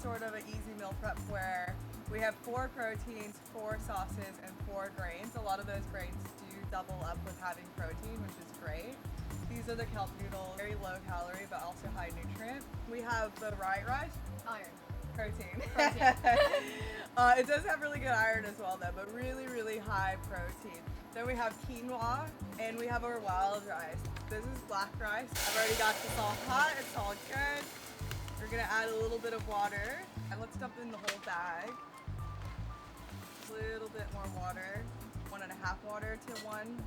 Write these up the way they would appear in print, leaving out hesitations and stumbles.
sort of an easy meal prep where we have 4 proteins, 4 sauces, and 4 grains. A lot of those grains do double up with having protein, which is great. These are the kelp noodles, very low calorie but also high nutrient. We have the rye rice. Iron. Protein. Protein. It does have really good iron as well though, but really, really high protein. Then we have quinoa and we have our wild rice. This is black rice. I've already got this all hot, it's all good. We're gonna add a little bit of water and let's dump in the whole bag. A little bit more water, 1.5 water to 1.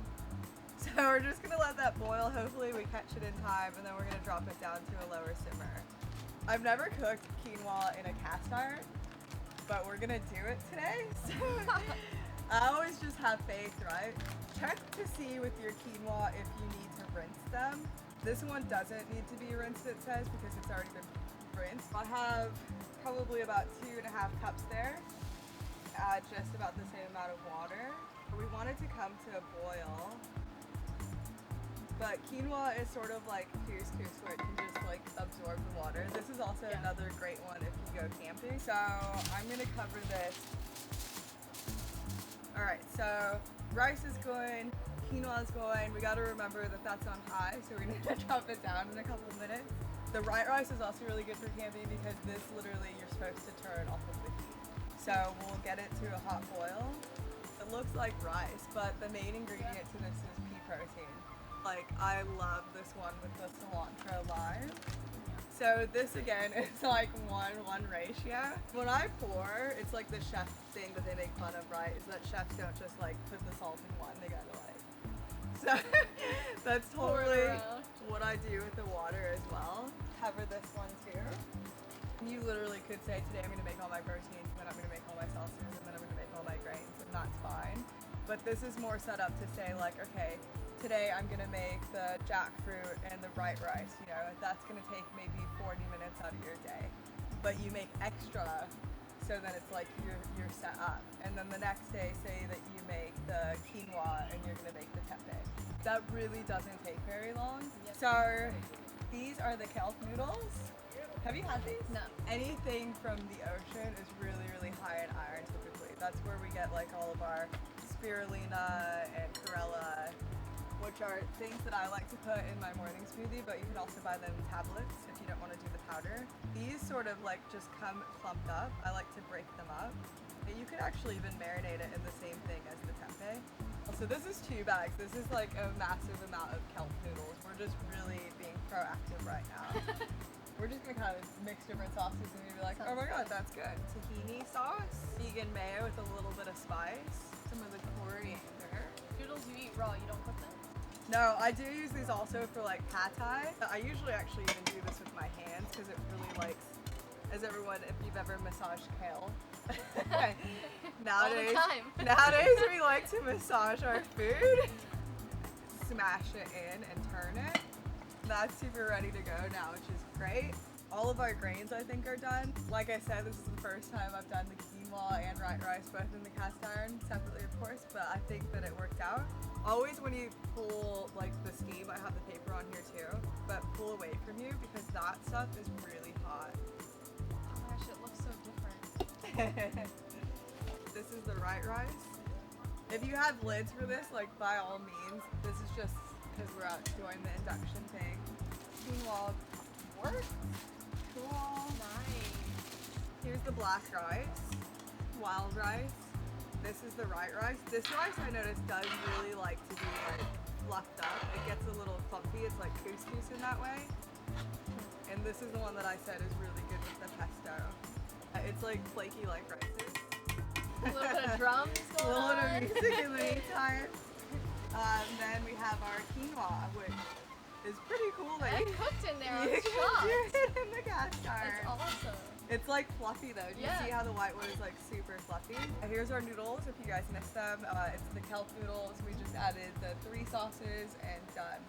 So we're just gonna let that boil. Hopefully we catch it in time and then we're gonna drop it down to a lower simmer. I've never cooked quinoa in a cast iron, but we're gonna do it today. So I always just have faith, right? Check to see with your quinoa if you need to rinse them. This one doesn't need to be rinsed, it says, because it's already been rinsed. I have probably about 2.5 cups there. Add just about the same amount of water. We want it to come to a boil. But quinoa is sort of like couscous where it can just like absorb the water. This is also another great one if you go camping. So I'm gonna cover this. All right, so rice is going, quinoa is going. We gotta remember that that's on high, so we're gonna drop it down in a couple of minutes. The white rice is also really good for camping because this literally you're supposed to turn off of the heat. So we'll get it to a hot boil. It looks like rice, but the main ingredient to this is pea protein. Like, I love this one with the cilantro lime. So this again is like 1:1 ratio. When I pour, it's like the chef thing that they make fun of, right? Is that chefs don't just like put the salt in one, they gotta like. So that's totally what I do with the water as well. Cover this one too. You literally could say today I'm gonna make all my proteins, and then I'm gonna make all my sauces, and then I'm gonna make all my grains, and that's fine. But this is more set up to say like, okay, today I'm gonna make the jackfruit and the white rice, you know, that's gonna take maybe 40 minutes out of your day. But you make extra so that it's like you're set up. And then the next day, say that you make the quinoa and you're gonna make the tempeh. That really doesn't take very long. Yep. So these are the kelp noodles. Have you had these? No. Anything from the ocean is really, really high in iron typically. That's where we get like all of our spirulina and chlorella, which are things that I like to put in my morning smoothie, but you can also buy them in tablets if you don't want to do the powder. These sort of like just come clumped up. I like to break them up. But you could actually even marinate it in the same thing as the tempeh. So this is 2 bags. This is like a massive amount of kelp noodles. We're just really being proactive right now. We're just gonna kind of mix different sauces and you'll be like, oh my god, that's good. Tahini sauce, vegan mayo with a little bit of spice, some of the coriander. Noodles you eat raw, you don't cook them? No, I do use these also for like pad thai. I usually actually even do this with my hands because it really likes, as everyone, if you've ever massaged kale. Nowadays, all the time. Nowadays we like to massage our food. Smash it in and turn it. That's super ready to go now, which is great. All of our grains I think are done. Like I said, this is the first time I've done the quinoa and white rice both in the cast iron, separately of course, but I think that it worked out. Always when you pull like the steam, I have the paper on here too, but pull away from you because that stuff is really hot. Oh my gosh, it looks so different. This is the white rice. If you have lids for this, like by all means, this is just because we're out doing the induction thing. Quinoa works. Cool. Nice. Here's the black rice, wild rice. This is the white rice. This rice I noticed does really like to be like fluffed up. It gets a little fluffy. It's like couscous in that way. And this is the one that I said is really good with the pesto. It's like flaky like rices. A little bit of drums going on. A little bit of music in the meantime. Then we have our quinoa, which is pretty cool. That And cooked in there on you the can do it in the cast iron. That's awesome. It's like fluffy though. Do you Yeah. see how the white one is like super fluffy? Here's our noodles if you guys missed them. It's the kelp noodles. We just added the 3 sauces and done.